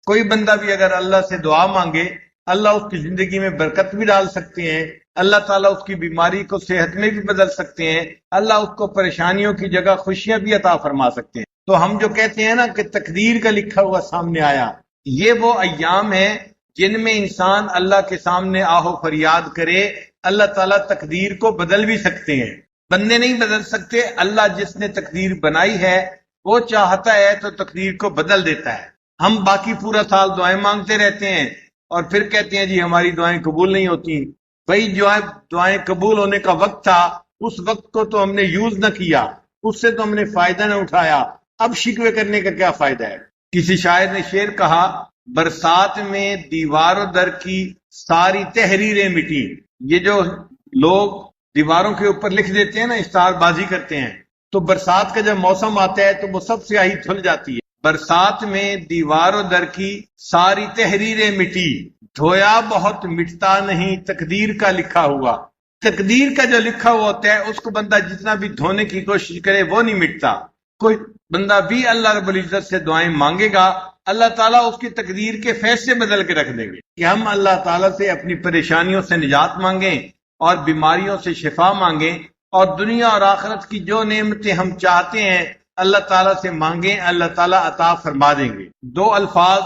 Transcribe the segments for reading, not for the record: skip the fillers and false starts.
کوئی بندہ بھی اگر اللہ سے دعا مانگے اللہ اس کی زندگی میں برکت بھی ڈال سکتے ہیں، اللہ تعالیٰ اس کی بیماری کو صحت میں بھی بدل سکتے ہیں، اللہ اس کو پریشانیوں کی جگہ خوشیاں بھی عطا فرما سکتے ہیں۔ تو ہم جو کہتے ہیں نا کہ تقدیر کا لکھا ہوا سامنے آیا، یہ وہ ایام ہیں جن میں انسان اللہ کے سامنے آہ و فریاد کرے، اللہ تعالیٰ تقدیر کو بدل بھی سکتے ہیں۔ بندے نہیں بدل سکتے، اللہ جس نے تقدیر بنائی ہے وہ چاہتا ہے تو تقدیر کو بدل دیتا ہے۔ ہم باقی پورا سال دعائیں مانگتے رہتے ہیں اور پھر کہتے ہیں جی ہماری دعائیں قبول نہیں ہوتی۔ بھائی جو دعائیں قبول ہونے کا وقت تھا اس وقت کو تو ہم نے یوز نہ کیا، اس سے تو ہم نے فائدہ نہ اٹھایا، اب شکوے کرنے کا کیا فائدہ ہے؟ کسی شاعر نے شعر کہا، برسات میں دیوار و در کی ساری تحریریں مٹی۔ یہ جو لوگ دیواروں کے اوپر لکھ دیتے ہیں نا، اشتہار بازی کرتے ہیں، تو برسات کا جب موسم آتا ہے تو وہ سب سیاہی دھل جاتی ہے۔ برسات میں دیوار و در کی ساری تحریریں مٹی، دھویا بہت مٹتا نہیں تقدیر کا لکھا ہوا۔ تقدیر کا جو لکھا ہوا ہوتا ہے اس کو بندہ جتنا بھی دھونے کی کوشش کرے وہ نہیں مٹتا۔ کوئی بندہ بھی اللہ رب العزت سے دعائیں مانگے گا، اللہ تعالیٰ اس کی تقدیر کے فیصلے بدل کے رکھ دیں گے کہ ہم اللہ تعالیٰ سے اپنی پریشانیوں سے نجات مانگیں اور بیماریوں سے شفا مانگیں، اور دنیا اور آخرت کی جو نعمتیں ہم چاہتے ہیں اللہ تعالیٰ سے مانگیں، اللہ تعالیٰ عطا فرما دیں گے۔ دو الفاظ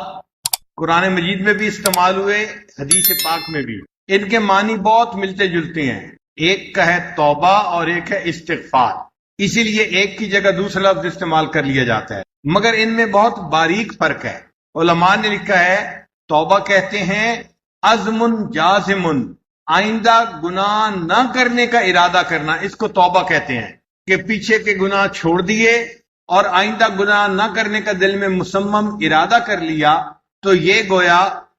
قرآن مجید میں بھی استعمال ہوئے، حدیث پاک میں بھی، ان کے معنی بہت ملتے جلتے ہیں۔ ایک کا ہے توبہ اور ایک ہے استغفار، اسی لیے ایک کی جگہ دوسرا لفظ استعمال کر لیا جاتا ہے، مگر ان میں بہت باریک فرق ہے۔ علماء نے لکھا ہے توبہ کہتے ہیں عزم جازم، آئندہ گناہ نہ کرنے کا ارادہ کرنا، اس کو توبہ کہتے ہیں کہ پیچھے کے گناہ چھوڑ دیے اور آئندہ گناہ نہ کرنے کا دل میں مصمم ارادہ کر لیا، تو یہ گویا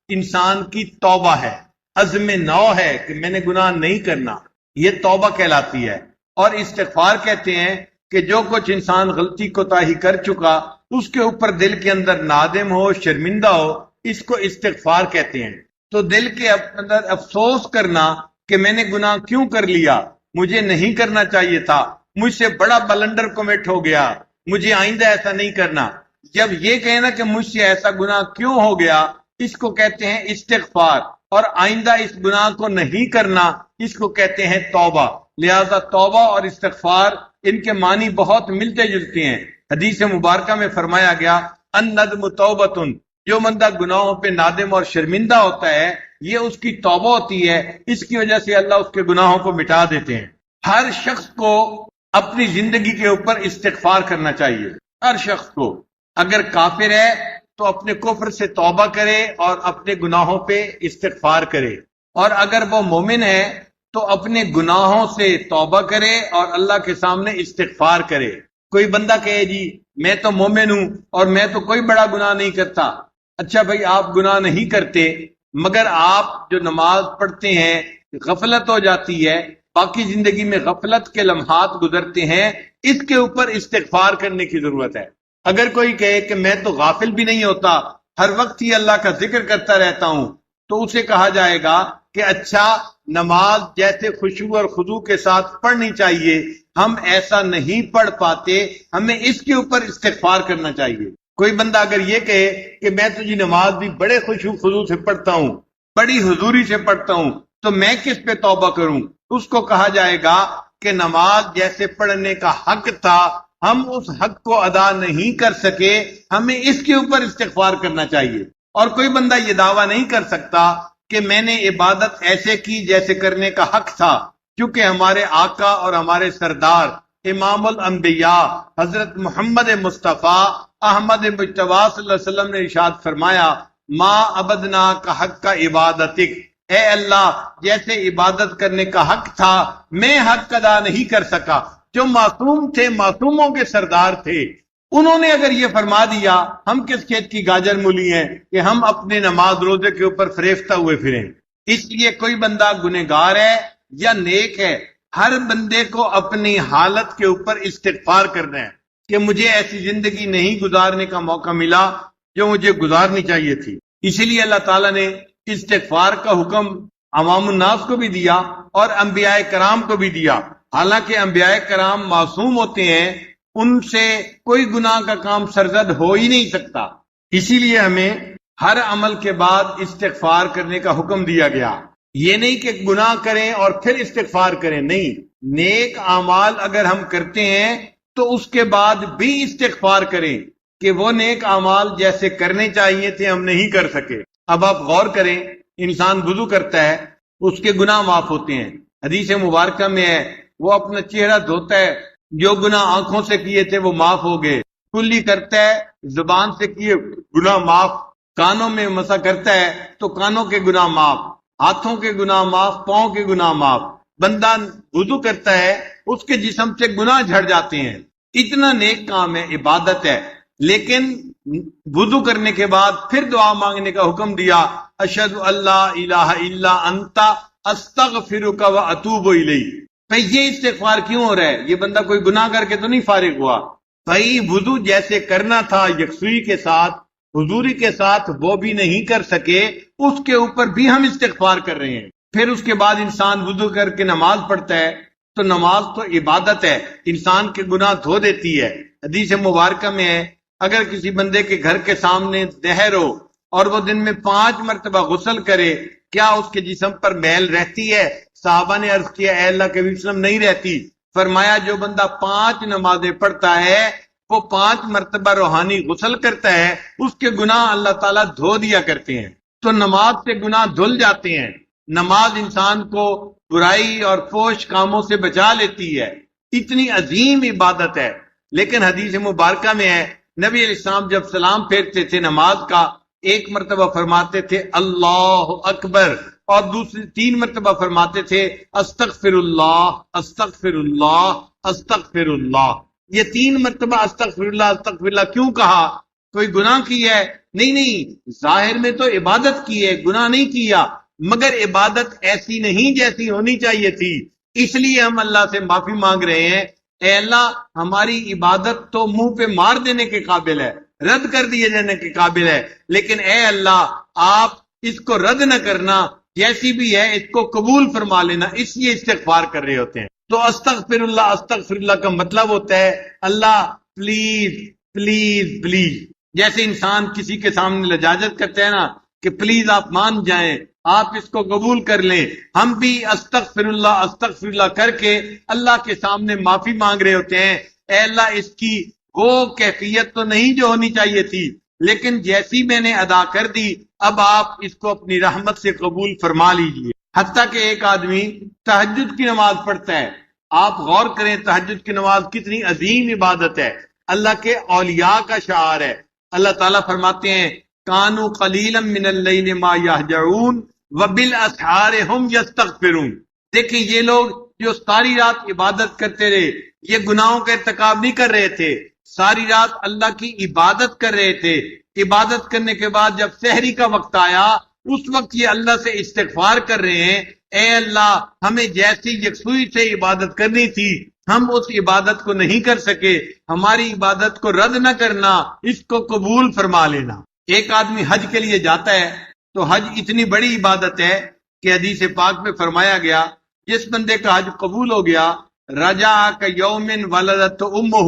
انسان کی توبہ ہے، عزم نو ہے کہ میں نے گناہ نہیں کرنا، یہ توبہ کہلاتی ہے۔ اور استغفار کہتے ہیں کہ جو کچھ انسان غلطی کوتاہی کر چکا اس کے اوپر دل کے اندر نادم ہو، شرمندہ ہو، اس کو استغفار کہتے ہیں۔ تو دل کے اندر افسوس کرنا کہ میں نے گناہ کیوں کر لیا، مجھے نہیں کرنا چاہیے تھا، مجھ سے بڑا بلنڈر کمٹ ہو گیا، مجھے آئندہ ایسا نہیں کرنا۔ جب یہ کہنا کہ مجھ سے ایسا گناہ کیوں ہو گیا، اس کو کہتے ہیں استغفار، اور آئندہ اس گناہ کو نہیں کرنا، اس کو کہتے ہیں توبہ۔ لہذا توبہ اور استغفار ان کے معنی بہت ملتے جلتے ہیں۔ حدیث مبارکہ میں فرمایا گیا الندم توبۃ، جو بندہ گناہوں پہ نادم اور شرمندہ ہوتا ہے یہ اس کی توبہ ہوتی ہے، اس کی وجہ سے اللہ اس کے گناہوں کو مٹا دیتے ہیں۔ ہر شخص کو اپنی زندگی کے اوپر استغفار کرنا چاہیے، ہر شخص کو۔ اگر کافر ہے تو اپنے کفر سے توبہ کرے اور اپنے گناہوں پہ استغفار کرے، اور اگر وہ مومن ہے تو اپنے گناہوں سے توبہ کرے اور اللہ کے سامنے استغفار کرے۔ کوئی بندہ کہے جی میں تو مومن ہوں اور میں تو کوئی بڑا گناہ نہیں کرتا، اچھا بھائی آپ گناہ نہیں کرتے، مگر آپ جو نماز پڑھتے ہیں غفلت ہو جاتی ہے، باقی زندگی میں غفلت کے لمحات گزرتے ہیں، اس کے اوپر استغفار کرنے کی ضرورت ہے۔ اگر کوئی کہے کہ میں تو غافل بھی نہیں ہوتا، ہر وقت ہی اللہ کا ذکر کرتا رہتا ہوں، تو اسے کہا جائے گا کہ اچھا نماز جیسے خشوع اور خضوع کے ساتھ پڑھنی چاہیے، ہم ایسا نہیں پڑھ پاتے، ہمیں اس کے اوپر استغفار کرنا چاہیے۔ کوئی بندہ اگر یہ کہے کہ میں تو جی نماز بھی بڑے خشوع خضوع سے پڑھتا ہوں، بڑی حضوری سے پڑھتا ہوں، تو میں کس پہ توبہ کروں، اس کو کہا جائے گا کہ نماز جیسے پڑھنے کا حق تھا ہم اس حق کو ادا نہیں کر سکے، ہمیں اس کے اوپر استغفار کرنا چاہیے۔ اور کوئی بندہ یہ دعویٰ نہیں کر سکتا کہ میں نے عبادت ایسے کی جیسے کرنے کا حق تھا، کیونکہ ہمارے آقا اور ہمارے سردار امام الانبیاء حضرت محمد مصطفیٰ احمد مجتبیٰ صلی اللہ علیہ وسلم نے ارشاد فرمایا ما عبدنا کا حق کا عبادتک، اے اللہ جیسے عبادت کرنے کا حق تھا میں حق ادا نہیں کر سکا۔ جو معصوم تھے، معصوموں کے سردار تھے، انہوں نے اگر یہ فرما دیا، ہم کس کھیت کی گاجر مولی ہیں کہ ہم اپنے نماز روزے کے اوپر فریفتہ ہوئے پھریں۔ اس لیے کوئی بندہ گنہگار ہے یا نیک ہے، ہر بندے کو اپنی حالت کے اوپر استغفار کرنا ہے کہ مجھے ایسی زندگی نہیں گزارنے کا موقع ملا جو مجھے گزارنی چاہیے تھی۔ اسی لیے اللہ تعالیٰ نے استغفار کا حکم عوام الناس کو بھی دیا اور انبیاء کرام کو بھی دیا۔ حالانکہ انبیاء کرام معصوم ہوتے ہیں، ان سے کوئی گناہ کا کام سرزد ہو ہی نہیں سکتا، اسی لیے ہمیں ہر عمل کے بعد استغفار کرنے کا حکم دیا گیا. یہ نہیں کہ گناہ کریں اور پھر استغفار کریں، نہیں، نیک اعمال اگر ہم کرتے ہیں تو اس کے بعد بھی استغفار کریں کہ وہ نیک اعمال جیسے کرنے چاہیے تھے ہم نہیں کر سکے. اب آپ غور کریں، انسان وضو کرتا ہے، اس کے گناہ معاف ہوتے ہیں. حدیث مبارکہ میں ہے وہ اپنا چہرہ دھوتا ہے، جو گناہ آنکھوں سے کیے تھے وہ معاف ہو گئے. کلی کرتا ہے، زبان سے کیے گناہ معاف. کانوں میں مسا کرتا ہے تو کانوں کے گناہ معاف، ہاتھوں کے گناہ معاف، پاؤں کے گناہ معاف. بندہ وضو کرتا ہے، اس کے جسم سے گناہ جھڑ جاتے ہیں. اتنا نیک کام ہے، عبادت ہے. لیکن وضو کرنے کے بعد پھر دعا مانگنے کا حکم دیا، اشہد اللہ الہ الا انت استغفرک و اتوب الیک. بھائی یہ استغفار کیوں ہو رہا ہے؟ یہ بندہ کوئی گناہ کر کے تو نہیں فارغ ہوا. بھائی وضو جیسے کرنا تھا یکسوئی کے ساتھ، حضوری کے ساتھ، وہ بھی نہیں کر سکے، اس کے اوپر بھی ہم استغفار کر رہے ہیں. پھر اس کے بعد انسان وضو کر کے نماز پڑھتا ہے تو نماز تو عبادت ہے، انسان کے گناہ دھو دیتی ہے. حدیث مبارکہ میں ہے اگر کسی بندے کے گھر کے سامنے نہر ہو اور وہ دن میں 5 مرتبہ غسل کرے، کیا اس کے جسم پر میل رہتی ہے؟ صحابہ نے عرض کیا اے اللہ کے وسلم نہیں رہتی. فرمایا جو بندہ 5 نمازیں پڑھتا ہے، وہ 5 مرتبہ روحانی غسل کرتا ہے، اس کے گناہ اللہ تعالیٰ دھو دیا کرتے ہیں. تو نماز سے گناہ دھل جاتے ہیں. نماز انسان کو برائی اور فحش کاموں سے بچا لیتی ہے. اتنی عظیم عبادت ہے. لیکن حدیث مبارکہ میں ہے نبی علیہ السلام جب سلام پھیرتے تھے نماز کا، 1 مرتبہ فرماتے تھے اللہ اکبر، اور دوسری 3 مرتبہ فرماتے تھے استغفر اللہ استغفر اللہ استغفر اللہ. یہ 3 مرتبہ استغفر اللہ کیوں کہا؟ کوئی گناہ کی ہے؟ نہیں، ظاہر میں تو عبادت کی ہے، گناہ نہیں کیا، مگر عبادت ایسی نہیں جیسی ہونی چاہیے تھی. اس لیے ہم اللہ سے معافی مانگ رہے ہیں. اے اللہ ہماری عبادت تو منہ پہ مار دینے کے قابل ہے، رد کر دیے جانے کے قابل ہے، لیکن اے اللہ آپ اس کو رد نہ کرنا، جیسی بھی ہے اس کو قبول فرما لینا. اس لیے استغفار کر رہے ہوتے ہیں. تو استغفر اللہ کا مطلب ہوتا ہے اللہ پلیز پلیز پلیز. جیسے انسان کسی کے سامنے لجاجت کرتے ہیں نا کہ پلیز آپ مان جائیں، آپ اس کو قبول کر لیں، ہم بھی استغفر اللہ کر کے اللہ کے سامنے معافی مانگ رہے ہوتے ہیں. اے اللہ اس کی وہ کیفیت تو نہیں جو ہونی چاہیے تھی، لیکن جیسی میں نے ادا کر دی، اب آپ اس کو اپنی رحمت سے قبول فرما لیجئے. حتیٰ کہ ایک آدمی تہجد کی نماز پڑھتا ہے. آپ غور کریں تہجد کی نماز کتنی عظیم عبادت ہے، اللہ کے اولیاء کا شعار ہے. اللہ تعالیٰ فرماتے ہیں کانوا قلیلا من اللیل ما یہجعون وبالاسحار ہم یستغفرون. دیکھیں یہ لوگ جو ساری رات عبادت کرتے رہے، یہ گناہوں کا ارتکاب نہیں کر رہے تھے، ساری رات اللہ کی عبادت کر رہے تھے. عبادت کرنے کے بعد جب سحری کا وقت آیا، اس وقت یہ اللہ سے استغفار کر رہے ہیں اے اللہ ہمیں جیسی یکسوئی سے عبادت کرنی تھی ہم اس عبادت کو نہیں کر سکے، ہماری عبادت کو رد نہ کرنا، اس کو قبول فرما لینا. ایک آدمی حج کے لیے جاتا ہے تو حج اتنی بڑی عبادت ہے کہ حدیث پاک میں فرمایا گیا جس بندے کا حج قبول ہو گیا رجع کیوم ولدت امہ،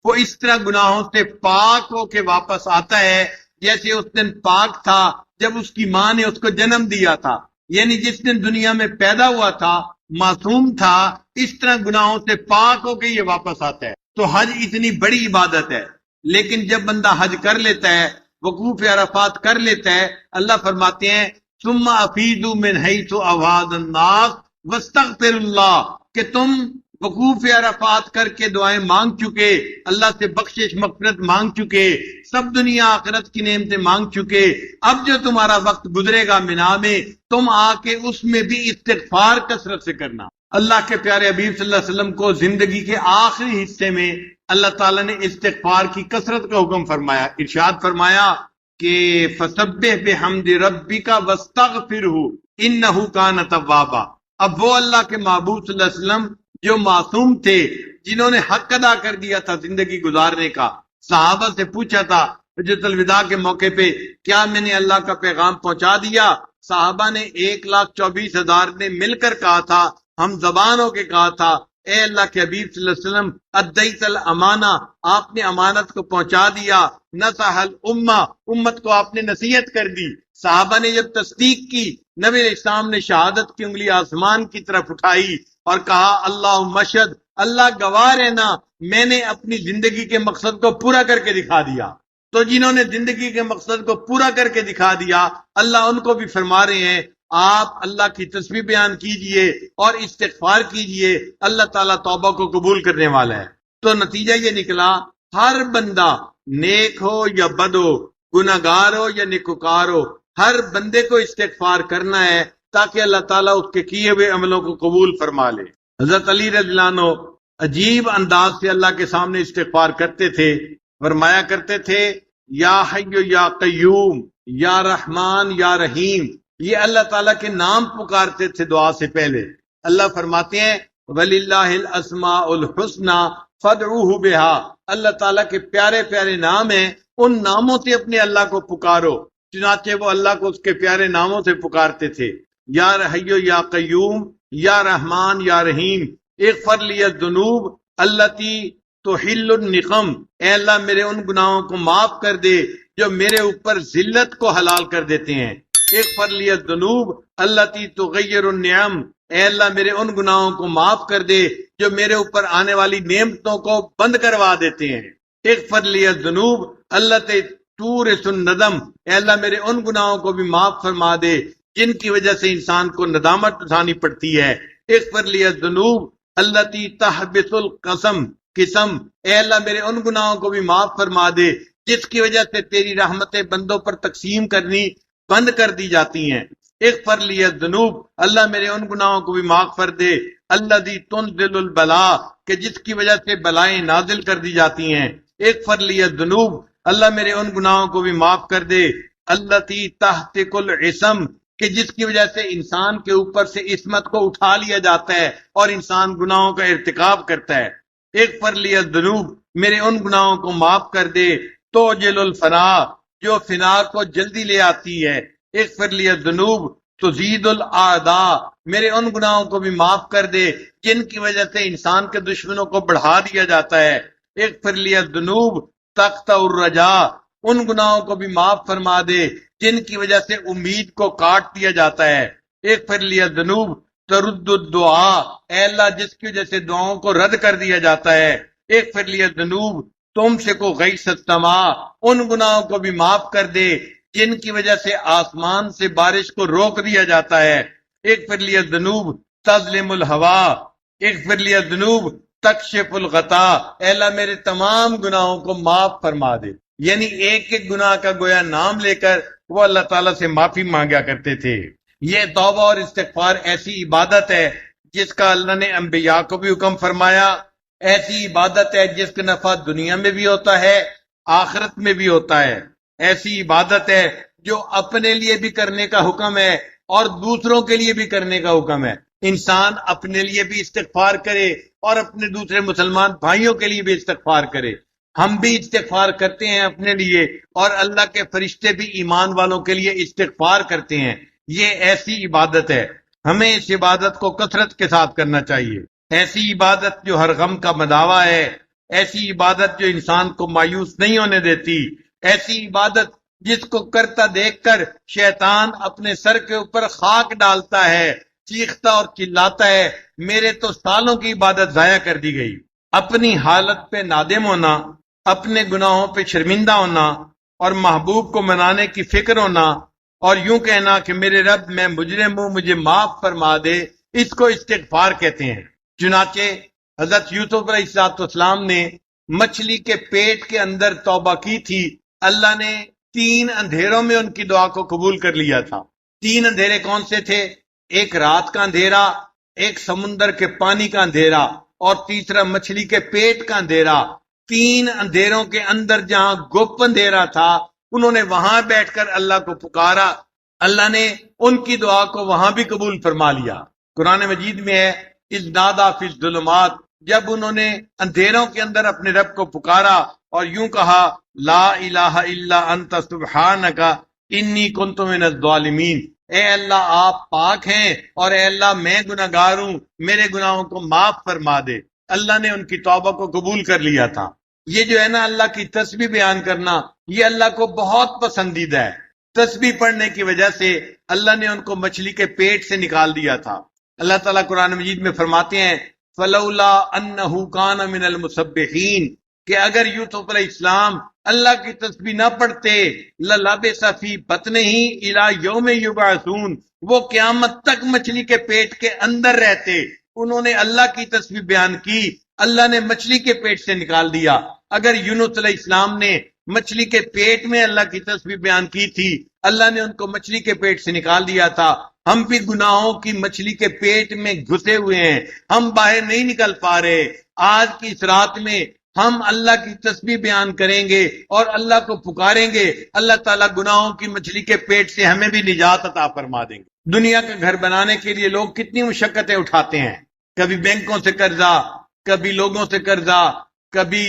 وہ اس طرح گناہوں سے پاک ہو کے واپس آتا ہے جیسے اس دن پاک تھا جب اس کی ماں نے اس کو جنم دیا تھا. یعنی جس دن دنیا میں پیدا ہوا تھا، معصوم تھا، اس طرح گناہوں سے پاک ہو کے یہ واپس آتا ہے. تو حج اتنی بڑی عبادت ہے. لیکن جب بندہ حج کر لیتا ہے، وقوف عرفات کر لیتا ہے، اللہ فرماتے ہیں ثم افیضوا من حیث افاض الناس واستغفر اللہ، کہ تم وقوف عرفات کر کے دعائیں مانگ چکے، اللہ سے بخشش مغفرت مانگ چکے، سب دنیا آخرت کی نعمتیں مانگ چکے، اب جو تمہارا وقت گزرے گا مینا میں تم آ کے اس میں بھی استغفار کثرت سے کرنا. اللہ کے پیارے حبیب صلی اللہ علیہ وسلم کو زندگی کے آخری حصے میں اللہ تعالیٰ نے استغفار کی کثرت کا حکم فرمایا. ارشاد فرمایا کہ فسبح بحمد ربک واستغفرہ انہ کان توابا. اب وہ اللہ کے محبوب صلی اللہ علیہ وسلم جو معصوم تھے، جنہوں نے حق ادا کر دیا تھا زندگی گزارنے کا، صحابہ سے پوچھا تھا حجۃ الوداع کے موقع پہ کیا میں نے اللہ کا پیغام پہنچا دیا؟ صحابہ نے 1,24,000 نے مل کر کہا تھا، ہم زبان ہو کے کہا تھا اے اللہ کے حبیب صلی اللہ علیہ وسلم ادیت الامانہ، آپ نے امانت کو پہنچا دیا، نصح الامہ، امت کو آپ نے نصیحت کر دی۔ صحابہ نے جب تصدیق کی، نبی علیہ السلام نے شہادت کی انگلی آسمان کی طرف اٹھائی اور کہا اللہم اشہد، اللہ گواہ رہنا میں نے اپنی زندگی کے مقصد کو پورا کر کے دکھا دیا۔ تو جنہوں نے زندگی کے مقصد کو پورا کر کے دکھا دیا، اللہ ان کو بھی فرما رہے ہیں آپ اللہ کی تسبیح بیان کیجئے اور استغفار کیجئے، اللہ تعالیٰ توبہ کو قبول کرنے والا ہے۔ تو نتیجہ یہ نکلا، ہر بندہ نیک ہو یا بد ہو، گناہگار ہو یا نیکوکار ہو، ہر بندے کو استغفار کرنا ہے تاکہ اللہ تعالیٰ اس کے کیے ہوئے عملوں کو قبول فرما لے۔ حضرت علی رضی اللہ عنہ عجیب انداز سے اللہ کے سامنے استغفار کرتے تھے، فرمایا کرتے تھے یا حی یا قیوم یا رحمان یا رحیم، یہ اللہ تعالیٰ کے نام پکارتے تھے دعا سے پہلے۔ اللہ فرماتے ہیں وَلِلَّهِ الْأَسْمَاءُ الْحُسْنَى فَادْعُوهُ بِهَا، اللہ تعالیٰ کے پیارے پیارے نام ہیں، ان ناموں سے اپنے اللہ کو پکارو۔ چنانچہ وہ اللہ کو اس کے پیارے ناموں سے پکارتے تھے، یا حی یا قیوم یا رحمان یا رحیم، اغفر لی الذنوب التی تحل النقم، اے اللہ میرے ان گناہوں کو معاف کر دے جو میرے اوپر ذلت کو حلال کر دیتے ہیں۔ اغفر لی الذنوب التی تغیر النعم، اے اللہ میرے ان گناہوں کو معاف کر دے جو میرے اوپر آنے والی نعمتوں کو بند کروا دیتے ہیں۔ اغفر لی الذنوب التی تورث الندم، اے اللہ میرے ان گناہوں کو بھی معاف فرما دے جن کی وجہ سے انسان کو ندامت اٹھانی پڑتی ہے۔ اغفر لی الذنوب التی تحبس القسم، اے اللہ میرے ان گناہوں کو بھی معاف فرما دے جس کی وجہ سے تیری رحمتیں بندوں پر تقسیم کرنی بند کر دی جاتی ہیں۔ اغفر لی الذنوب، اللہ میرے ان گناہوں کو بھی معاف کر دے الذی تنزل البلاء، کہ جس کی وجہ سے بلائیں نازل کر دی جاتی ہیں۔ اغفر لی الذنوب، اللہ میرے ان گناہوں کو بھی معاف کر دے التی تحتک العصم، کہ جس کی وجہ سے انسان کے اوپر سے عصمت کو اٹھا لیا جاتا ہے اور انسان گناہوں کا ارتکاب کرتا ہے۔ اغفر لی الذنوب، میرے ان گناہوں کو معاف کر دے توجل الفنا، جو فنا کو جلدی لے آتی ہے۔ اغفر لی الذنوب تزید الاعداء، میرے ان گناہوں کو بھی معاف کر دے جن کی وجہ سے انسان کے دشمنوں کو بڑھا دیا جاتا ہے۔ اغفر لی الذنوب تقطع الرجا، ان گناہوں کو بھی معاف فرما دے جن کی وجہ سے امید کو کاٹ دیا جاتا ہے۔ اغفر لی الذنوب ترد الدعاء، اے اللہ جس کی وجہ سے دعاؤں کو رد کر دیا جاتا ہے۔ اغفر لی الذنوب تم سے کو غیث السماء، ان گناہوں کو بھی معاف کر دے جن کی وجہ سے آسمان سے بارش کو روک دیا جاتا ہے۔ اغفر لی الذنوب تظلم الہوا، اغفر لی الذنوب تکشف الغطا، اے اللہ میرے تمام گناہوں کو معاف فرما دے۔ یعنی ایک ایک گناہ کا گویا نام لے کر وہ اللہ تعالیٰ سے معافی مانگا کرتے تھے۔ یہ توبہ اور استغفار ایسی عبادت ہے جس کا اللہ نے انبیاء کو بھی حکم فرمایا، ایسی عبادت ہے جس کا نفع دنیا میں بھی ہوتا ہے آخرت میں بھی ہوتا ہے، ایسی عبادت ہے جو اپنے لیے بھی کرنے کا حکم ہے اور دوسروں کے لیے بھی کرنے کا حکم ہے۔ انسان اپنے لیے بھی استغفار کرے اور اپنے دوسرے مسلمان بھائیوں کے لیے بھی استغفار کرے۔ ہم بھی استغفار کرتے ہیں اپنے لیے اور اللہ کے فرشتے بھی ایمان والوں کے لیے استغفار کرتے ہیں۔ یہ ایسی عبادت ہے، ہمیں اس عبادت کو کثرت کے ساتھ کرنا چاہیے۔ ایسی عبادت جو ہر غم کا مداوع ہے، ایسی عبادت جو انسان کو مایوس نہیں ہونے دیتی، ایسی عبادت جس کو کرتا دیکھ کر شیطان اپنے سر کے اوپر خاک ڈالتا ہے، چیختا اور چلاتا ہے میرے تو سالوں کی عبادت ضائع کر دی گئی۔ اپنی حالت پہ نادم ہونا، اپنے گناہوں پہ شرمندہ ہونا اور محبوب کو منانے کی فکر ہونا اور یوں کہنا کہ میرے رب میں مجرم ہوں مجھے معاف فرما دے، اس کو استغفار کہتے ہیں۔ چنانچہ حضرت یوسف علیہ السلام نے مچھلی کے پیٹ کے اندر توبہ کی تھی، اللہ نے 3 اندھیروں میں ان کی دعا کو قبول کر لیا تھا۔ 3 اندھیرے کون سے تھے؟ ایک رات کا اندھیرا، ایک سمندر کے پانی کا اندھیرا اور تیسرا مچھلی کے پیٹ کا اندھیرا۔ 3 اندھیروں کے اندر جہاں گپ اندھیرا تھا انہوں نے وہاں بیٹھ کر اللہ کو پکارا، اللہ نے ان کی دعا کو وہاں بھی قبول فرما لیا۔ قرآن مجید میں ہے اذ نادى فی الظلمات، جب انہوں نے اندھیروں کے اندر اپنے رب کو پکارا اور یوں کہا لا الہ الا انت سبحانک انی کنت من الظالمین، اے اللہ آپ پاک ہیں اور اے اللہ میں گناہگار ہوں، میرے گناہوں کو معاف فرما دے۔ اللہ نے ان کی توبہ کو قبول کر لیا تھا۔ یہ جو ہے نا اللہ کی تسبیح بیان کرنا، یہ اللہ کو بہت پسندیدہ ہے۔ تسبیح پڑھنے کی وجہ سے اللہ نے ان کو مچھلی کے پیٹ سے نکال دیا تھا۔ اللہ تعالیٰ قرآن مجید میں فرماتے ہیں فلولا انہ کان من المسبحین، کہ اگر یوسف علیہ السلام اللہ کی تسبیح نہ پڑھتے للبث فی بطنہ الی یوم یبعثون، وہ قیامت تک مچھلی کے پیٹ کے اندر رہتے۔ انہوں نے اللہ کی تسبیح بیان کی، اللہ نے مچھلی کے پیٹ سے نکال دیا۔ اگر یونس علیہ السلام نے مچھلی کے پیٹ میں اللہ کی تسبیح بیان کی تھی، اللہ نے ان کو مچھلی کے پیٹ سے نکال دیا تھا۔ ہم بھی گناہوں کی مچھلی کے پیٹ میں گھسے ہوئے ہیں، ہم باہر نہیں نکل پا رہے۔ آج کی اس رات میں ہم اللہ کی تسبیح بیان کریں گے اور اللہ کو پکاریں گے، اللہ تعالیٰ گناہوں کی مچھلی کے پیٹ سے ہمیں بھی نجات عطا فرما دیں گے۔ دنیا کا گھر بنانے کے لیے لوگ کتنی مشقتیں اٹھاتے ہیں، کبھی بینکوں سے قرضہ، کبھی لوگوں سے قرضہ، کبھی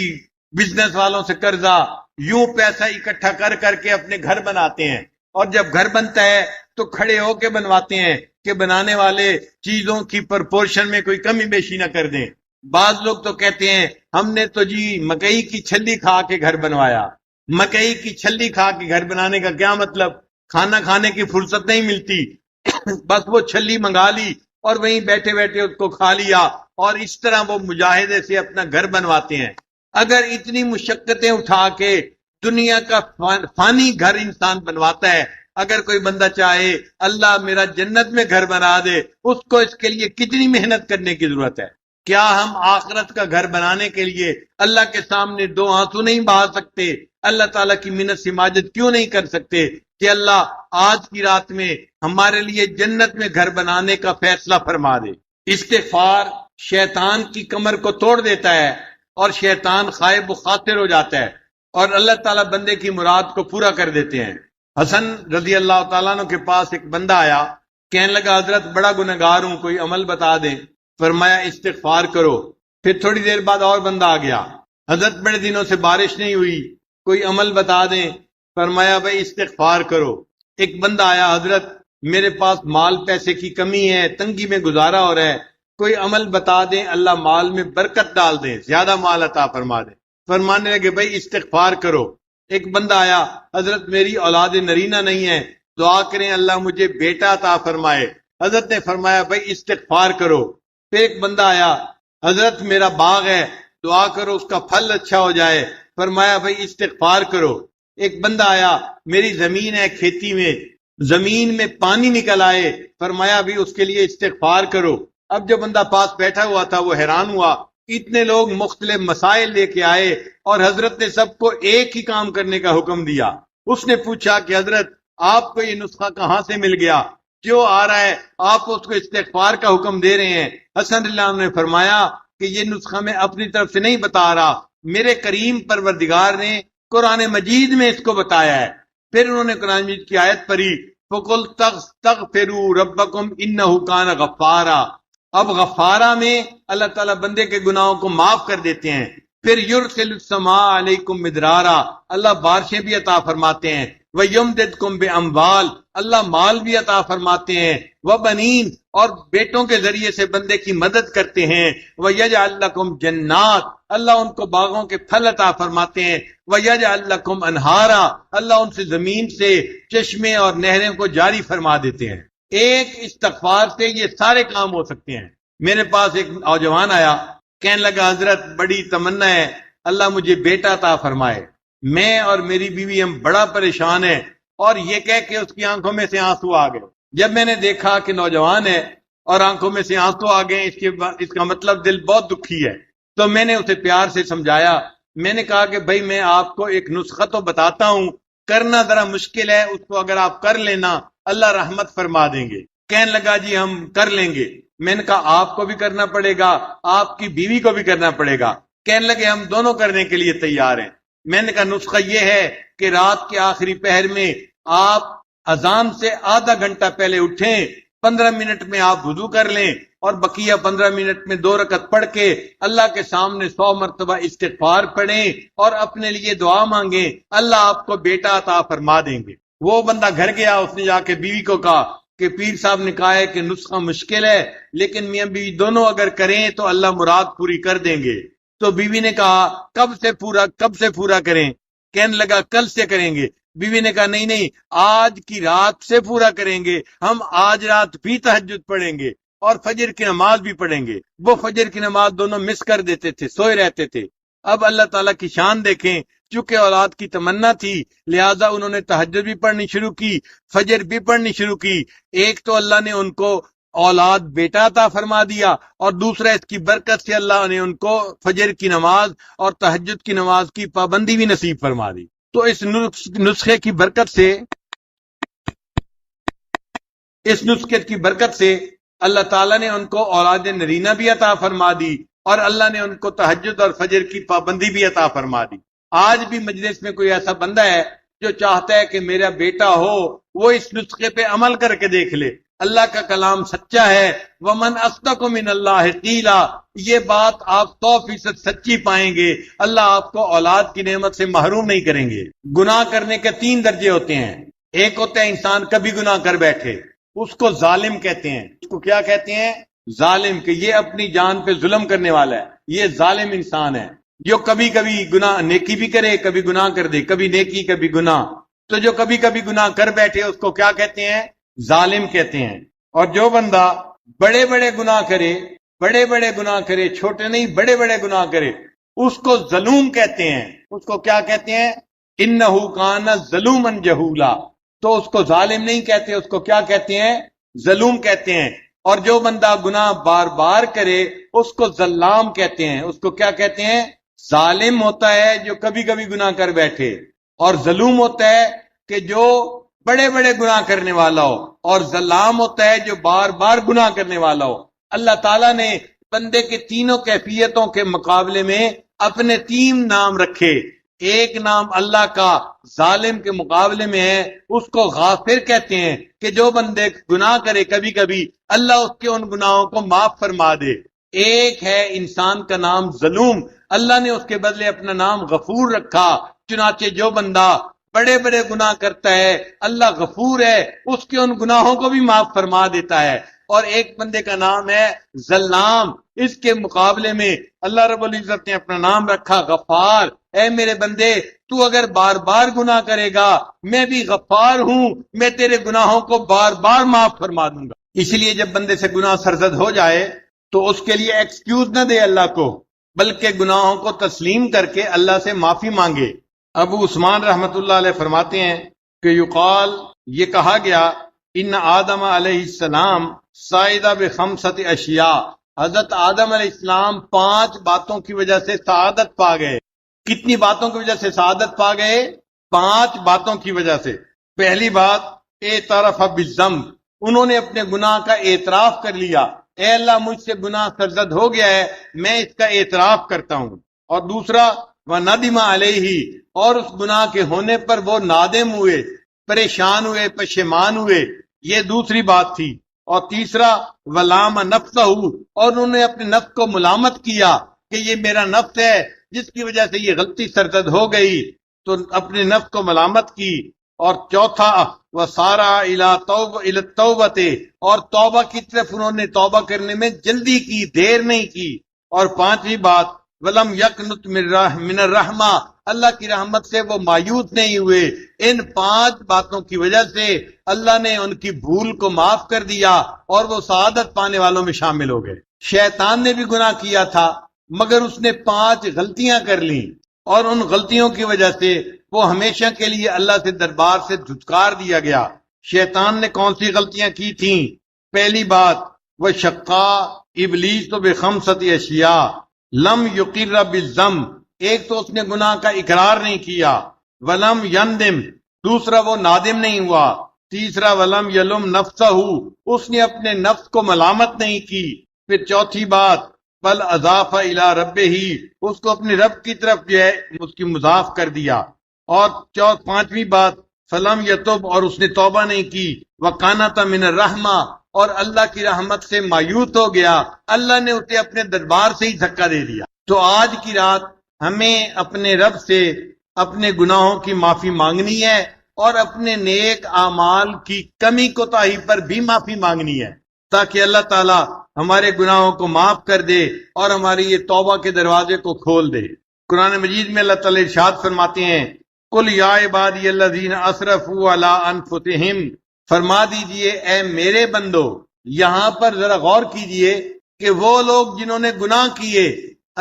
بزنس والوں سے قرضہ، یوں پیسہ اکٹھا کر کر کے اپنے گھر بناتے ہیں، اور جب گھر بنتا ہے تو کھڑے ہو کے بنواتے ہیں کہ بنانے والے چیزوں کی پرپورشن میں کوئی کمی بیشی نہ کر دیں۔ بعض لوگ تو کہتے ہیں ہم نے تو جی مکئی کی چھلی کھا کے گھر بنوایا۔ مکئی کی چھلی کھا کے گھر بنانے کا کیا مطلب؟ کھانا کھانے کی فرصت نہیں ملتی، بس وہ چھلی منگا لی اور وہیں بیٹھے بیٹھے اس کو کھا لیا، اور اس طرح وہ مجاہدے سے اپنا گھر بنواتے ہیں۔ اگر اتنی مشقتیں اٹھا کے دنیا کا فانی گھر انسان بنواتا ہے، اگر کوئی بندہ چاہے اللہ میرا جنت میں گھر بنا دے، اس کو اس کے لیے کتنی محنت کرنے کی ضرورت ہے؟ کیا ہم آخرت کا گھر بنانے کے لیے اللہ کے سامنے دو آنسو نہیں بہا سکتے؟ اللہ تعالیٰ کی منت سماجت کیوں نہیں کر سکتے کہ اللہ آج کی رات میں ہمارے لیے جنت میں گھر بنانے کا فیصلہ فرما دے؟ استغفار شیطان کی کمر کو توڑ دیتا ہے اور شیطان خائب و خاطر ہو جاتا ہے، اور اللہ تعالیٰ بندے کی مراد کو پورا کر دیتے ہیں۔ حسن رضی اللہ تعالیٰ عنہ کے پاس ایک بندہ آیا، کہنے لگا حضرت بڑا گنہگار ہوں، کوئی عمل بتا دیں۔ فرمایا استغفار کرو۔ پھر تھوڑی دیر بعد اور بندہ آ گیا، حضرت بڑے دنوں سے بارش نہیں ہوئی، کوئی عمل بتا دیں۔ فرمایا بھائی استغفار کرو۔ ایک بندہ آیا، حضرت میرے پاس مال پیسے کی کمی ہے، تنگی میں گزارا ہو رہا ہے، کوئی عمل بتا دیں اللہ مال میں برکت ڈال دیں، زیادہ مال عطا فرما دیں۔ فرمانے لگے بھائی استغفار کرو۔ ایک بندہ آیا، حضرت میری اولاد نرینہ نہیں ہے، دعا کریں اللہ مجھے بیٹا عطا فرمائے۔ حضرت نے فرمایا بھائی استغفار کرو۔ پھر ایک بندہ آیا، حضرت میرا باغ ہے، دعا کرو اس کا پھل اچھا ہو جائے۔ فرمایا بھائی استغفار کرو۔ ایک بندہ آیا، میری زمین ہے کھیتی میں، زمین میں پانی نکل آئے، فرمایا بھی اس کے لیے استغفار کرو۔ اب جو بندہ پاس بیٹھا ہوا تھا وہ حیران ہوا، اتنے لوگ مختلف مسائل لے کے آئے اور حضرت نے سب کو ایک ہی کام کرنے کا حکم دیا۔ اس نے پوچھا کہ حضرت آپ کو یہ نسخہ کہاں سے مل گیا، جو آ رہا ہے آپ اس کو استغفار کا حکم دے رہے ہیں؟ حسن اللہ عنہ نے فرمایا کہ یہ نسخہ میں اپنی طرف سے نہیں بتا رہا، میرے کریم پروردگار نے قرآن مجید میں اس کو بتایا ہے۔ پھر انہوں نے قرآن مجید کی آیت پڑھی فَقُلْ تَغْفِرُوا رَبَّكُمْ إِنَّهُ كَانَ غَفَّارًا۔ اب غفارہ میں اللہ تعالیٰ بندے کے گناہوں کو معاف کر دیتے ہیں۔ پھر یرسل السماء علیکم مدرارا، اللہ بارشیں بھی عطا فرماتے ہیں۔ وَيُمْدِدْكُمْ بِأَمْوَالٍ، اللہ مال بھی عطا فرماتے ہیں۔ وَبَنِينَ، اور بیٹوں کے ذریعے سے بندے کی مدد کرتے ہیں۔ وَيَجْعَلْ لَكُمْ جَنَّاتٍ، اللہ ان کو باغوں کے پھل عطا فرماتے ہیں۔ وَيَجْعَلْ لَكُمْ أَنْهَارًا، اللہ ان سے زمین سے چشمے اور نہریں کو جاری فرما دیتے ہیں۔ ایک استغفار سے یہ سارے کام ہو سکتے ہیں۔ میرے پاس ایک نوجوان آیا، کہنے لگا حضرت بڑی تمنا ہے اللہ مجھے بیٹا عطا فرمائے، میں اور میری بیوی ہم بڑا پریشان ہیں، اور یہ کہہ کے اس کی آنکھوں میں سے آنسو آ گئے۔ جب میں نے دیکھا کہ نوجوان ہے اور آنکھوں میں سے آنسو آ گئے، اس کا مطلب دل بہت دکھی ہے، تو میں نے اسے پیار سے سمجھایا۔ میں نے کہا کہ بھائی میں آپ کو ایک نسخہ تو بتاتا ہوں، کرنا ذرا مشکل ہے، اس کو اگر آپ کر لینا اللہ رحمت فرما دیں گے۔ کہنے لگا جی ہم کر لیں گے۔ میں نے کہا آپ کو بھی کرنا پڑے گا، آپ کی بیوی کو بھی کرنا پڑے گا۔ کہنے لگے ہم دونوں کرنے کے لیے تیار ہیں۔ میں نے کہا نسخہ یہ ہے کہ رات کے آخری پہر میں آپ اذان سے آدھا گھنٹہ پہلے اٹھیں، 15 منٹ میں آپ وضو کر لیں، اور بقیہ 15 منٹ میں 2 رکعت پڑھ کے اللہ کے سامنے 100 مرتبہ استغفار پڑھیں اور اپنے لیے دعا مانگیں، اللہ آپ کو بیٹا عطا فرما دیں گے۔ وہ بندہ گھر گیا، اس نے جا کے بیوی کو کہا کہ پیر صاحب نے کہا ہے کہ نسخہ مشکل ہے لیکن میاں بیوی دونوں اگر کریں تو اللہ مراد پوری کر دیں گے. تو بیوی نے کہا کب سے پورا کریں؟ کہنے لگا کل سے کریں گے. بیوی نے کہا نہیں آج کی رات سے پورا کریں گے، ہم آج رات بھی تہجد پڑھیں گے اور فجر کی نماز بھی پڑھیں گے. وہ فجر کی نماز دونوں مس کر دیتے تھے، سوئے رہتے تھے. اب اللہ تعالیٰ کی شان دیکھیں، چونکہ اولاد کی تمنا تھی لہذا انہوں نے تہجد بھی پڑھنی شروع کی، فجر بھی پڑھنی شروع کی. ایک تو اللہ نے ان کو اولاد بیٹا عطا فرما دیا، اور دوسرا اس کی برکت سے اللہ نے ان کو فجر کی نماز اور تہجد کی نماز کی پابندی بھی نصیب فرما دی. تو اس نسخے کی برکت سے اللہ تعالیٰ نے ان کو اولاد نرینہ بھی عطا فرما دی، اور اللہ نے ان کو تہجد اور فجر کی پابندی بھی عطا فرما دی. آج بھی مجلس میں کوئی ایسا بندہ ہے جو چاہتا ہے کہ میرا بیٹا ہو، وہ اس نسخے پہ عمل کر کے دیکھ لے. اللہ کا کلام سچا ہے، وَمَنْ أَصْدَقُ مِنَ اللَّهِ قِيلًا، یہ بات آپ 100% سچی پائیں گے. اللہ آپ کو اولاد کی نعمت سے محروم نہیں کریں گے. گناہ کرنے کے 3 درجے ہوتے ہیں. ایک ہوتا ہے انسان کبھی گناہ کر بیٹھے، اس کو ظالم کہتے ہیں. اس کو کیا کہتے ہیں؟ ظالم، کہ یہ اپنی جان پہ ظلم کرنے والا ہے، یہ ظالم انسان ہے. جو کبھی کبھی گناہ نیکی بھی کرے، کبھی گناہ کر دے، کبھی نیکی کبھی گناہ. تو جو کبھی کبھی گناہ کر بیٹھے اس کو کیا کہتے ہیں؟ ظالم کہتے ہیں. اور جو بندہ بڑے بڑے گناہ کرے، چھوٹے نہیں بڑے بڑے گناہ کرے، اس کو ظلوم کہتے ہیں. اس کو کیا کہتے ہیں؟ انہ کان ظلوما جہولا. تو اس کو ظالم نہیں کہتے، اس کو کیا کہتے ہیں؟ ظلوم کہتے ہیں. اور جو بندہ گناہ بار بار کرے اس کو ظلام کہتے ہیں. اس کو کیا کہتے ہیں؟ ظالم ہوتا ہے جو کبھی کبھی گناہ کر بیٹھے، اور ظلوم ہوتا ہے کہ جو بڑے بڑے گناہ کرنے والا ہو، اور ظلام ہوتا ہے جو بار بار گناہ کرنے والا ہو. اللہ تعالیٰ نے بندے کے تینوں کیفیتوں کے مقابلے میں اپنے 3 نام رکھے. ایک نام اللہ کا ظالم کے مقابلے میں ہے، اس کو غافر کہتے ہیں، کہ جو بندے گناہ کرے کبھی کبھی اللہ اس کے ان گناہوں کو معاف فرما دے. ایک ہے انسان کا نام ظلوم، اللہ نے اس کے بدلے اپنا نام غفور رکھا. چنانچہ جو بندہ بڑے بڑے گناہ کرتا ہے اللہ غفور ہے، اس کے ان گناہوں کو بھی معاف فرما دیتا ہے. اور ایک بندے کا نام ہے ظلام، اس کے مقابلے میں اللہ رب العزت نے اپنا نام رکھا غفار. اے میرے بندے، تو اگر بار بار گناہ کرے گا میں بھی غفار ہوں، میں تیرے گناہوں کو بار بار معاف فرما دوں گا. اس لیے جب بندے سے گناہ سرزد ہو جائے تو اس کے لیے ایکسکیوز نہ دے اللہ کو، بلکہ گناہوں کو تسلیم کر کے اللہ سے معافی مانگے. ابو عثمان رحمت اللہ علیہ فرماتے ہیں کہ یقال، یہ کہا گیا، ان آدم علیہ السلام سائدہ بخمسۃ اشیاء، حضرت آدم علیہ السلام 5 باتوں کی وجہ سے سعادت پا گئے. کتنی باتوں کی وجہ سے سعادت پا گئے؟ 5 باتوں کی وجہ سے. پہلی بات، اعتراف بالذنب، انہوں نے اپنے گناہ کا اعتراف کر لیا. اے اللہ، مجھ سے گناہ سرزد ہو گیا ہے، میں اس کا اعتراف کرتا ہوں. اور دوسرا، وندم علیہ، اور اس گناہ کے ہونے پر وہ نادم ہوئے، پریشان ہوئے، پشیمان ہوئے، یہ دوسری بات تھی. اور تیسرا، ولام نفسہ، اور انہوں نے اپنے نفس کو ملامت کیا کہ یہ میرا نفس ہے جس کی وجہ سے یہ غلطی سرزد ہو گئی، تو اپنے نفس کو ملامت کی. اور چوتھا، وسارا الی التوبۃ، اور توبہ کی طرف انہوں نے توبہ کرنے میں جلدی کی، دیر نہیں کی. اور 5ویں بات، ولم یقنط من الرحمہ، اللہ کی رحمت سے وہ مایوس نہیں ہوئے. ان 5 باتوں کی وجہ سے اللہ نے ان کی بھول کو معاف کر دیا اور وہ سعادت پانے والوں میں شامل ہو گئے. شیطان نے بھی گناہ کیا تھا مگر اس نے 5 غلطیاں کر لیں، اور ان غلطیوں کی وجہ سے وہ ہمیشہ کے لیے اللہ سے دربار سے دھتکار دیا گیا. شیطان نے کون سی غلطیاں کی تھیں؟ پہلی بات، وہ شقا ابلیس تو بخمسۃ اشیاء لم یقر بالذنب، ایک تو اس نے گناہ کا اقرار نہیں کیا. ولم یندم، دوسرا وہ نادم نہیں ہوا. تیسرا، ولم یلم نفسہ، اس نے اپنے نفس کو ملامت نہیں کی. پھر چوتھی بات، بل اضاف الی ربہ، اس کو اپنے رب کی طرف جو ہے اس کی مضاف کر دیا. اور 5ویں بات، فلم یتوب، اور اس نے توبہ نہیں کی. وکانۃ من الرحمہ، اور اللہ کی رحمت سے مایوس ہو گیا، اللہ نے اسے اپنے دربار سے ہی دھکا دے دیا. تو آج کی رات ہمیں اپنے رب سے اپنے گناہوں کی معافی مانگنی ہے، اور اپنے نیک اعمال کی کمی کوتاہی پر بھی معافی مانگنی ہے، تاکہ اللہ تعالیٰ ہمارے گناہوں کو معاف کر دے اور ہماری یہ توبہ کے دروازے کو کھول دے۔ قرآن مجید میں اللہ تعالیٰ ارشاد فرماتے ہیں، قل یا عبادی الذین اسرفوا علی انفسہم، فرما دیجئے اے میرے بندو۔ یہاں پر ذرا غور کیجئے کہ وہ لوگ جنہوں نے گناہ کیے،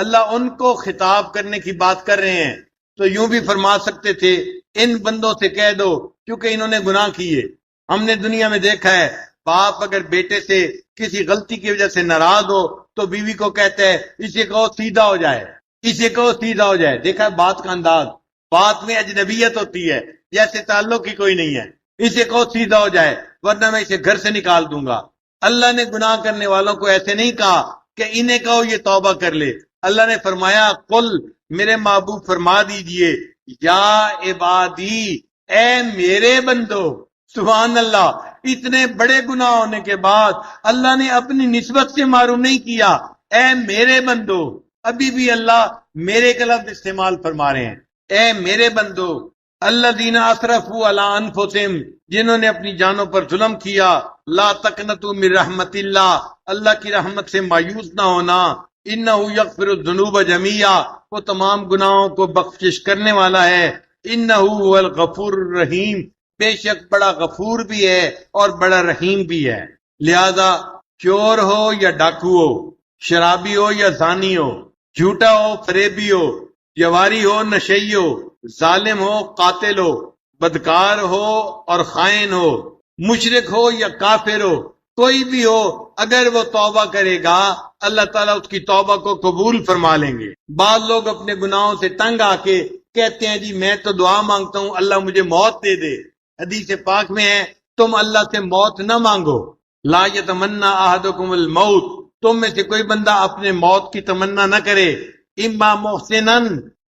اللہ ان کو خطاب کرنے کی بات کر رہے ہیں، تو یوں بھی فرما سکتے تھے ان بندوں سے کہہ دو کیونکہ انہوں نے گناہ کیے۔ ہم نے دنیا میں دیکھا ہے، باپ اگر بیٹے سے کسی غلطی کی وجہ سے ناراض ہو تو بیوی کو کہتا ہے اسے کہو سیدھا ہو جائے، اسے کہو سیدھا ہو جائے۔ دیکھا ہے بات کا انداز، بات میں اجنبیت ہوتی ہے، جیسے تعلق ہی کوئی نہیں ہے۔ اسے کہو سیدھا ہو جائے ورنہ میں اسے گھر سے نکال دوں گا۔ اللہ نے گناہ کرنے والوں کو ایسے نہیں کہا کہ انہیں کہو یہ توبہ کر لے۔ اللہ نے فرمایا قل، میرے محبوب فرما دیجئے، یا عبادی، اے میرے بندو۔ سبحان اللہ، اتنے بڑے گناہ ہونے کے بعد اللہ نے اپنی نسبت سے معروم نہیں کیا، اے میرے بندو۔ ابھی بھی اللہ میرے کا لفظ استعمال فرما رہے ہیں، اے میرے بندو، الذین اسرفوا علی انفسہم، جنہوں نے اپنی جانوں پر ظلم کیا، لا تقنطوا من رحمت اللہ، اللہ کی رحمت سے مایوس نہ ہونا، انہ یغفر الذنوب جميعا، وہ تمام گناہوں کو بخشش کرنے والا ہے، انہ هو الغفور الرحیم، بے شک بڑا غفور بھی ہے اور بڑا رحیم بھی ہے۔ لہذا چور ہو یا ڈاکو ہو، شرابی ہو یا زانی ہو، جھوٹا ہو فریبی ہو، جواری ہو نشئی ہو، ظالم ہو قاتل ہو، بدکار ہو اور خائن ہو، مشرک ہو یا کافر ہو، کوئی بھی ہو، اگر وہ توبہ کرے گا اللہ تعالیٰ اس کی توبہ کو قبول فرما لیں گے۔ بعض لوگ اپنے گناہوں سے تنگ آ کے کہتے ہیں جی میں تو دعا مانگتا ہوں اللہ مجھے موت دے دے۔ حدیث پاک میں ہے تم اللہ سے موت نہ مانگو، لا یتمنی احدکم الموت، تم میں سے کوئی بندہ اپنے موت کی تمنا نہ کرے، اما محسنا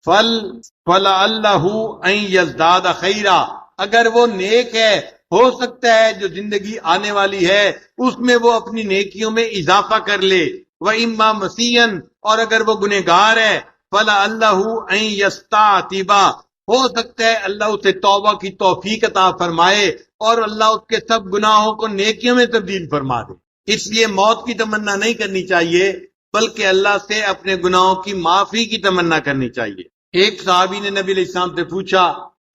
فلعلہ ان یزداد خیرا، اگر وہ نیک ہے ہو سکتا ہے جو زندگی آنے والی ہے اس میں وہ اپنی نیکیوں میں اضافہ کر لے، وَإِمَّا مَسِيًّا، اور اگر وہ گنہگار ہے فَلَعَلَّهُ أَن يَسْتَعْتِبَ، ہو سکتا ہے اللہ اسے توبہ کی توفیق عطا فرمائے اور اللہ اس کے سب گناہوں کو نیکیوں میں تبدیل فرما دے۔ اس لیے موت کی تمنا نہیں کرنی چاہیے بلکہ اللہ سے اپنے گناہوں کی معافی کی تمنا کرنی چاہیے۔ ایک صحابی نے نبی علیہ السلام سے پوچھا،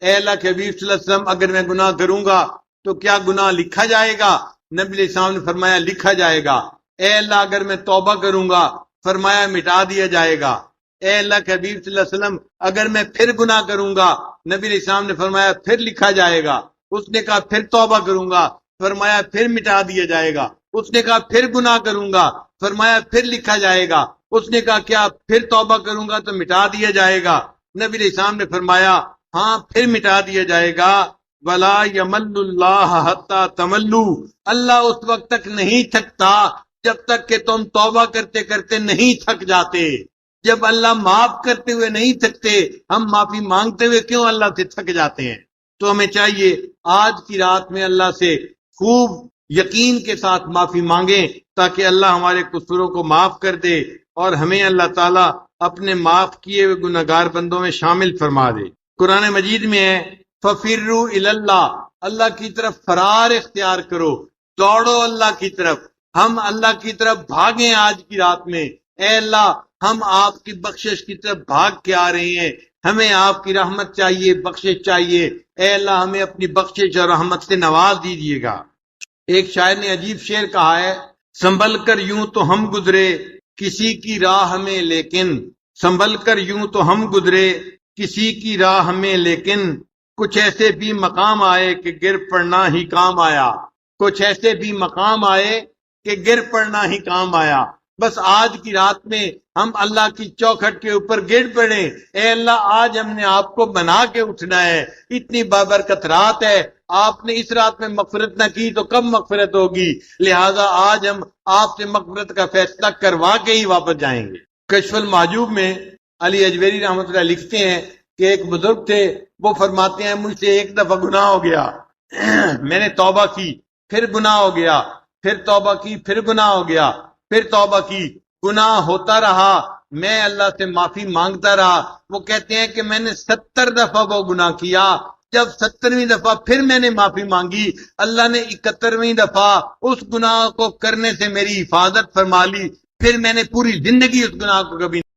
اے اللہ کے حبیب صلی اللہ علیہ وسلم اگر میں گناہ کروں گا تو کیا گناہ لکھا جائے گا؟ نبی علیہ السلام نے فرمایا لکھا جائے گا۔ اے اللہ اگر میں توبہ کروں گا، فرمایا مٹا دیا جائے گا۔ اے اللہ کے حبیب صلی اللہ علیہ وسلم اگر میں پھر گناہ کروں گا، نبی علیہ السلام نے فرمایا پھر لکھا جائے گا۔ اس نے کہا پھر توبہ کروں گا، فرمایا پھر مٹا دیا جائے گا۔ اس نے کہا پھر گناہ کروں گا، فرمایا پھر لکھا جائے گا۔ اس نے کہا کیا پھر توبہ کروں گا تو مٹا دیا جائے گا؟ نبی علیہ السلام نے فرمایا ہاں پھر مٹا دیا جائے گا۔ وَلَا يَمَلُّ اللَّهَ حَتَّى تَمَلُّوا، اللہ اس وقت تک نہیں تھکتا جب تک کہ تم توبہ کرتے کرتے نہیں تھک جاتے۔ جب اللہ معاف کرتے ہوئے نہیں تھکتے، ہم معافی مانگتے ہوئے کیوں اللہ سے تھک جاتے ہیں؟ تو ہمیں چاہیے آج کی رات میں اللہ سے خوب یقین کے ساتھ معافی مانگیں تاکہ اللہ ہمارے قصوروں کو معاف کر دے اور ہمیں اللہ تعالیٰ اپنے معاف کیے ہوئے گنہگار بندوں میں شامل فرما دے۔ قرآن مجید میں ہے فَفِرُّوا إِلَى اللَّهِ، اللہ کی طرف فرار اختیار کرو، دوڑو اللہ کی طرف، ہم اللہ کی طرف بھاگیں آج کی رات میں۔ اے اللہ ہم آپ کی بخشش کی طرف بھاگ کے آ رہے ہیں، ہمیں آپ کی رحمت چاہیے، بخشش چاہیے۔ اے اللہ ہمیں اپنی بخشش اور رحمت سے نواز دیجیے گا۔ ایک شاعر نے عجیب شعر کہا ہے، سنبھل کر یوں تو ہم گزرے کسی کی راہ میں لیکن، سنبھل کر یوں تو ہم گزرے کسی کی راہ میں لیکن، کچھ ایسے بھی مقام آئے کہ گر پڑنا ہی کام آیا، کچھ ایسے بھی مقام آئے کہ گر پڑنا ہی کام آیا۔ بس آج کی رات میں ہم اللہ کی چوکھٹ کے اوپر گر پڑیں۔ اے اللہ آج ہم نے آپ کو بنا کے اٹھنا ہے، اتنی بابرکت رات ہے، آپ نے اس رات میں مغفرت نہ کی تو کب مغفرت ہوگی؟ لہذا آج ہم آپ سے مغفرت کا فیصلہ کروا کے ہی واپس جائیں گے۔ کشف المحجوب میں علی اجویری رحمۃ اللہ لکھتے ہیں کہ ایک بزرگ تھے، وہ فرماتے ہیں مجھ سے ایک دفعہ گناہ ہو گیا، میں نے توبہ کی، پھر گناہ ہو گیا، پھر توبہ کی، پھر گناہ ہو گیا، پھر توبہ کی، گناہ ہوتا رہا، میں اللہ سے معافی مانگتا رہا۔ وہ کہتے ہیں کہ میں نے 70 دفعہ وہ گناہ کیا، جب 70ویں دفعہ پھر میں نے معافی مانگی، اللہ نے 71ویں دفعہ اس گناہ کو کرنے سے میری حفاظت فرما لی، پھر میں نے پوری زندگی اس گناہ کو کبھی